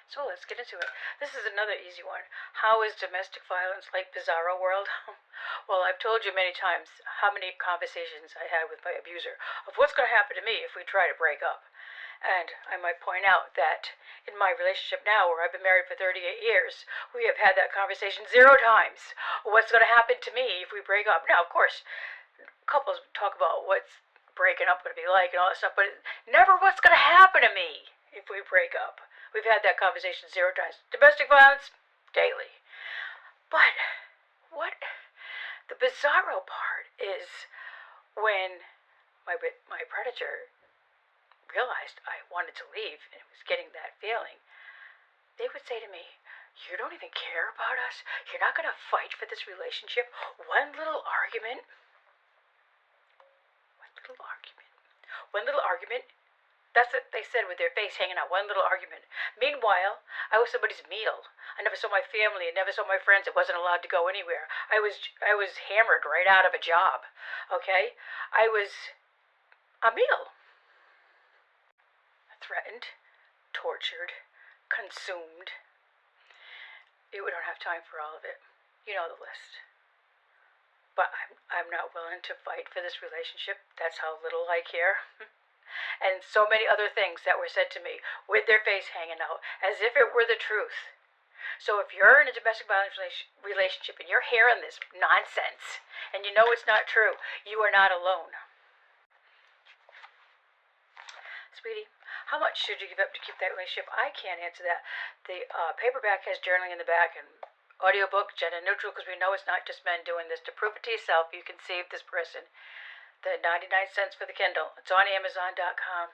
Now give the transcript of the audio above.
So let's get into it. This is another easy one. How is domestic violence like Bizzaro world? Well, I've told you many times how many conversations I had with my abuser of what's going to happen to me if we try to break up. And I might point out that in my relationship now, where I've been married for 38 years, we have had that conversation 0 times. What's going to happen to me if we break up? Now, of course, couples talk about what's breaking up going to be like and all that stuff, but never what's going to happen to me if we break up. We've had that conversation 0 times. Domestic violence, daily. But what the bizarro part is when my predator realized I wanted to leave and was getting that feeling, they would say to me, "You don't even care about us? You're not going to fight for this relationship? One little argument? One little argument? That's what they said with their face hanging out. One little argument. Meanwhile, I was somebody's meal. I never saw my family. I never saw my friends. I wasn't allowed to go anywhere. I was hammered right out of a job. Okay? I was a meal. Threatened, tortured, consumed. We don't have time for all of it. You know the list. But I'm not willing to fight for this relationship. That's how little I care. And so many other things that were said to me with their face hanging out as if it were the truth. So if you're in a domestic violence relationship and you're hearing this nonsense and you know it's not true, you are not alone. Sweetie, how much should you give up to keep that relationship? I can't answer that. The paperback has journaling in the back and audiobook, gender neutral, because we know it's not just men doing this. To prove it to yourself, you can save this person. The 99 cents for the Kindle. It's on Amazon.com.